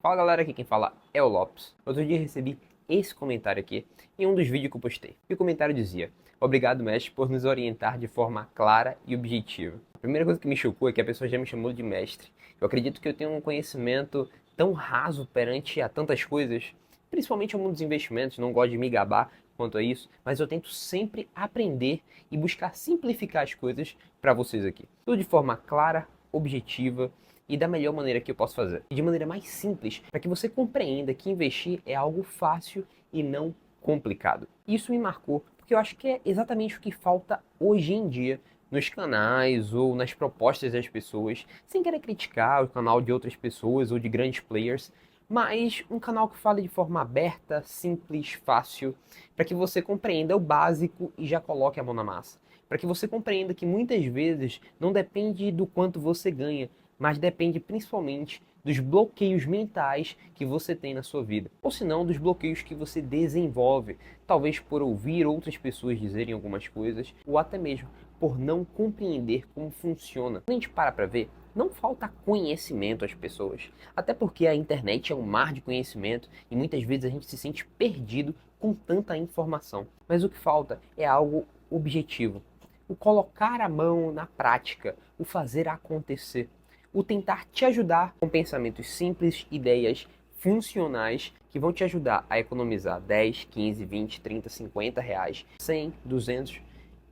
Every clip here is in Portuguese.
Fala galera, aqui quem fala é o Lopes. Outro dia recebi esse comentário aqui em um dos vídeos que eu postei. E o comentário dizia: obrigado, mestre, por nos orientar de forma clara e objetiva. A primeira coisa que me chocou é que a pessoa já me chamou de mestre. Eu acredito que eu tenho um conhecimento tão raso perante a tantas coisas, principalmente ao mundo dos investimentos, não gosto de me gabar quanto a isso, mas eu tento sempre aprender e buscar simplificar as coisas para vocês aqui. Tudo de forma clara, objetiva e da melhor maneira que eu posso fazer. E de maneira mais simples, para que você compreenda que investir é algo fácil e não complicado. Isso me marcou, porque eu acho que é exatamente o que falta hoje em dia nos canais ou nas propostas das pessoas, sem querer criticar o canal de outras pessoas ou de grandes players, mas um canal que fale de forma aberta, simples, fácil, para que você compreenda o básico e já coloque a mão na massa. Para que você compreenda que muitas vezes não depende do quanto você ganha, mas depende principalmente dos bloqueios mentais que você tem na sua vida, ou se não, dos bloqueios que você desenvolve, talvez por ouvir outras pessoas dizerem algumas coisas, ou até mesmo por não compreender como funciona. Quando a gente para ver, não falta conhecimento às pessoas, até porque a internet é um mar de conhecimento e muitas vezes a gente se sente perdido com tanta informação. Mas o que falta é algo objetivo, o colocar a mão na prática, o fazer acontecer, o tentar te ajudar com pensamentos simples, ideias funcionais que vão te ajudar a economizar 10, 15, 20, 30, 50 reais, 100, 200,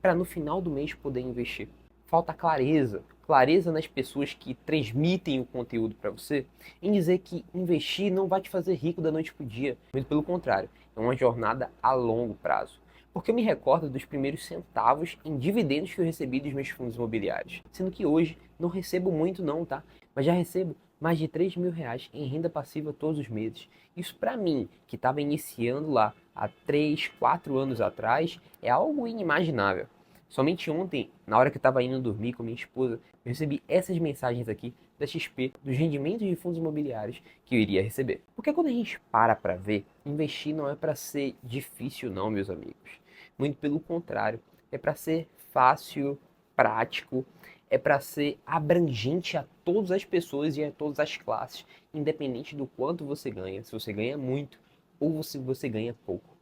para no final do mês poder investir. Falta clareza, clareza nas pessoas que transmitem o conteúdo para você, em dizer que investir não vai te fazer rico da noite para o dia, muito pelo contrário, é uma jornada a longo prazo. Porque eu me recordo dos primeiros centavos em dividendos que eu recebi dos meus fundos imobiliários. Sendo que hoje não recebo muito não, tá? Mas já recebo mais de 3 mil reais em renda passiva todos os meses. Isso para mim, que estava iniciando lá há 3, 4 anos atrás, é algo inimaginável. Somente ontem, na hora que eu estava indo dormir com minha esposa, eu recebi essas mensagens aqui da XP, dos rendimentos de fundos imobiliários que eu iria receber. Porque quando a gente para ver, investir não é para ser difícil não, meus amigos. Muito pelo contrário, é para ser fácil, prático, é para ser abrangente a todas as pessoas e a todas as classes, independente do quanto você ganha, se você ganha muito ou se você ganha pouco.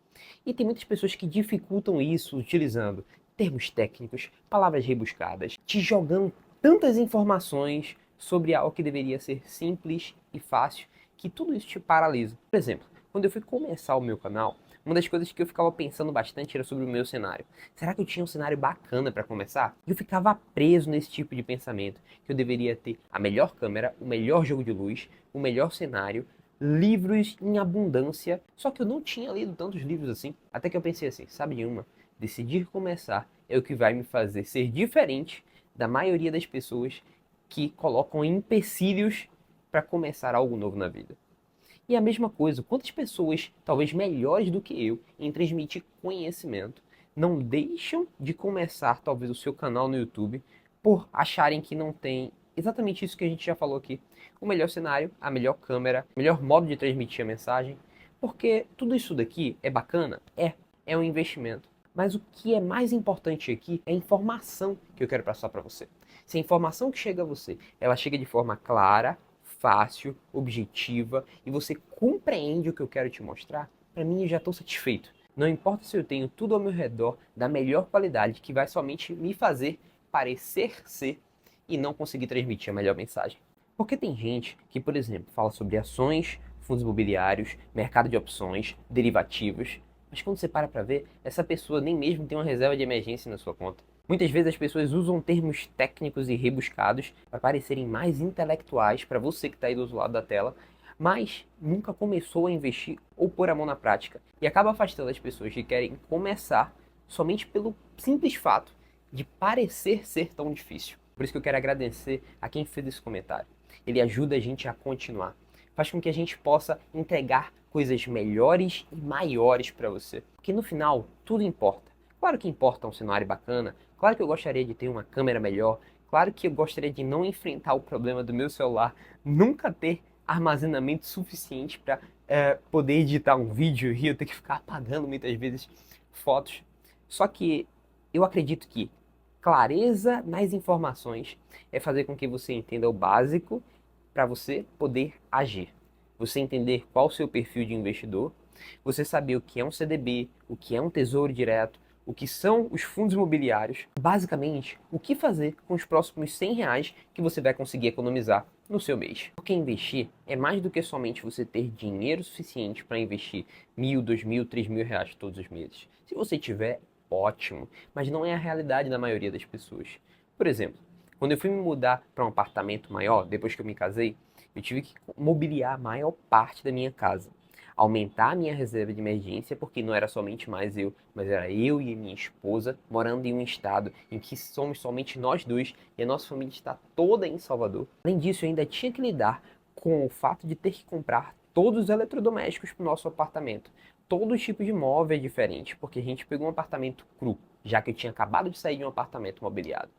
E tem muitas pessoas que dificultam isso utilizando termos técnicos, palavras rebuscadas, te jogando tantas informações sobre algo que deveria ser simples e fácil, que tudo isso te paralisa. Por exemplo, quando eu fui começar o meu canal, uma das coisas que eu ficava pensando bastante era sobre o meu cenário. Será que eu tinha um cenário bacana para começar? E eu ficava preso nesse tipo de pensamento, que eu deveria ter a melhor câmera, o melhor jogo de luz, o melhor cenário, livros em abundância, só que eu não tinha lido tantos livros assim. Até que eu pensei assim, sabe de uma? Decidir começar é o que vai me fazer ser diferente da maioria das pessoas que colocam empecilhos para começar algo novo na vida. E a mesma coisa, quantas pessoas, talvez melhores do que eu, em transmitir conhecimento, não deixam de começar talvez o seu canal no YouTube por acharem que não tem exatamente isso que a gente já falou aqui. O melhor cenário, a melhor câmera, o melhor modo de transmitir a mensagem. Porque tudo isso daqui é bacana? É um investimento. Mas o que é mais importante aqui é a informação que eu quero passar para você. Se a informação que chega a você, ela chega de forma clara, fácil, objetiva e você compreende o que eu quero te mostrar, para mim eu já estou satisfeito. Não importa se eu tenho tudo ao meu redor da melhor qualidade que vai somente me fazer parecer ser e não conseguir transmitir a melhor mensagem. Porque tem gente que, por exemplo, fala sobre ações, fundos imobiliários, mercado de opções, derivativos, mas quando você para ver, essa pessoa nem mesmo tem uma reserva de emergência na sua conta. Muitas vezes as pessoas usam termos técnicos e rebuscados para parecerem mais intelectuais para você que está aí do outro lado da tela, mas nunca começou a investir ou pôr a mão na prática e acaba afastando as pessoas que querem começar somente pelo simples fato de parecer ser tão difícil. Por isso que eu quero agradecer a quem fez esse comentário. Ele ajuda a gente a continuar. Faz com que a gente possa entregar coisas melhores e maiores para você. Porque no final, tudo importa. Claro que importa um cenário bacana, claro que eu gostaria de ter uma câmera melhor, claro que eu gostaria de não enfrentar o problema do meu celular, nunca ter armazenamento suficiente para poder editar um vídeo e eu ter que ficar apagando muitas vezes fotos. Só que eu acredito que clareza nas informações é fazer com que você entenda o básico para você poder agir. você entender qual o seu perfil de investidor, você saber o que é um CDB, o que é um tesouro direto, o que são os fundos imobiliários, basicamente, o que fazer com os próximos R$ 100 que você vai conseguir economizar no seu mês. Porque investir é mais do que somente você ter dinheiro suficiente para investir R$ 1.000, R$ 2.000, R$ 3.000 todos os meses. Se você tiver, ótimo, mas não é a realidade da maioria das pessoas. Por exemplo, quando eu fui me mudar para um apartamento maior, depois que eu me casei, eu tive que mobiliar a maior parte da minha casa, aumentar a minha reserva de emergência, porque não era somente mais eu, mas era eu e minha esposa, morando em um estado em que somos somente nós dois e a nossa família está toda em Salvador. Além disso, eu ainda tinha que lidar com o fato de ter que comprar todos os eletrodomésticos para o nosso apartamento. Todo tipo de móvel é diferente, porque a gente pegou um apartamento cru, já que eu tinha acabado de sair de um apartamento mobiliado.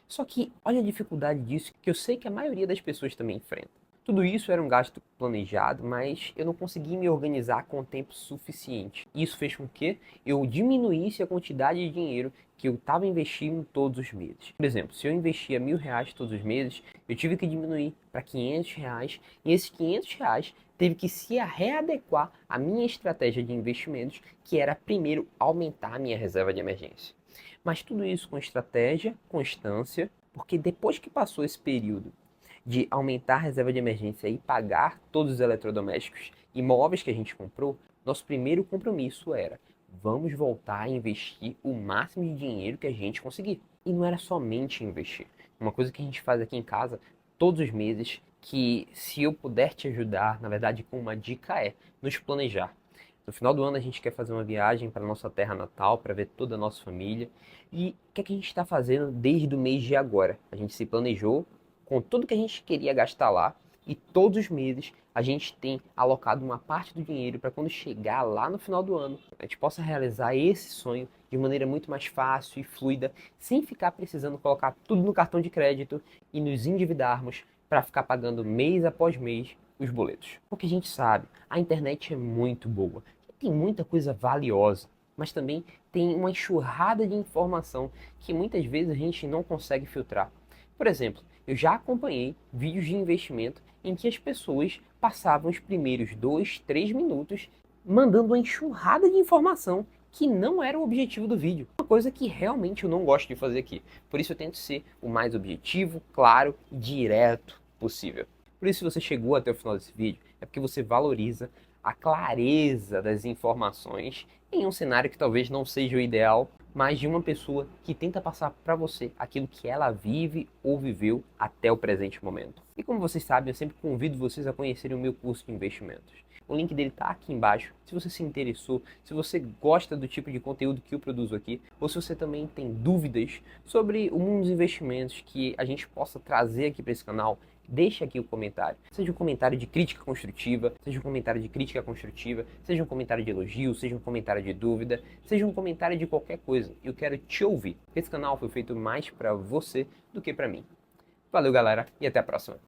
Só que olha a dificuldade disso, que eu sei que a maioria das pessoas também enfrenta. Tudo isso era um gasto planejado, mas eu não consegui me organizar com o tempo suficiente. Isso fez com que eu diminuísse a quantidade de dinheiro que eu estava investindo todos os meses. Por exemplo, se eu investia R$ 1.000 todos os meses, eu tive que diminuir para R$ 500, e esses R$ 500 teve que se readequar à minha estratégia de investimentos, que era primeiro aumentar a minha reserva de emergência. Mas tudo isso com estratégia, constância, porque depois que passou esse período de aumentar a reserva de emergência e pagar todos os eletrodomésticos e móveis que a gente comprou, nosso primeiro compromisso era: vamos voltar a investir o máximo de dinheiro que a gente conseguir. E não era somente investir. Uma coisa que a gente faz aqui em casa todos os meses, que se eu puder te ajudar, na verdade com uma dica, é nos planejar. No final do ano a gente quer fazer uma viagem para nossa terra natal, para ver toda a nossa família. E o que é que a gente está fazendo desde o mês de agora? A gente se planejou com tudo que a gente queria gastar lá, e todos os meses a gente tem alocado uma parte do dinheiro para quando chegar lá no final do ano, a gente possa realizar esse sonho de maneira muito mais fácil e fluida, sem ficar precisando colocar tudo no cartão de crédito e nos endividarmos para ficar pagando mês após mês os boletos. Porque a gente sabe, a internet é muito boa, tem muita coisa valiosa, mas também tem uma enxurrada de informação que muitas vezes a gente não consegue filtrar. Por exemplo, eu já acompanhei vídeos de investimento em que as pessoas passavam os primeiros 2, 3 minutos mandando uma enxurrada de informação que não era o objetivo do vídeo. Uma coisa que realmente eu não gosto de fazer aqui. Por isso eu tento ser o mais objetivo, claro e direto possível. Por isso, se você chegou até o final desse vídeo, é porque você valoriza a clareza das informações em um cenário que talvez não seja o ideal, mas de uma pessoa que tenta passar para você aquilo que ela vive ou viveu até o presente momento. E como vocês sabem, eu sempre convido vocês a conhecerem o meu curso de investimentos. O link dele está aqui embaixo. Se você se interessou, se você gosta do tipo de conteúdo que eu produzo aqui, ou se você também tem dúvidas sobre o mundo dos investimentos que a gente possa trazer aqui para esse canal, deixe aqui o comentário. Seja um comentário de crítica construtiva, seja um comentário de crítica construtiva, seja um comentário de elogio, seja um comentário de dúvida, seja um comentário de qualquer coisa. Eu quero te ouvir. Esse canal foi feito mais para você do que para mim. Valeu, galera, e até a próxima.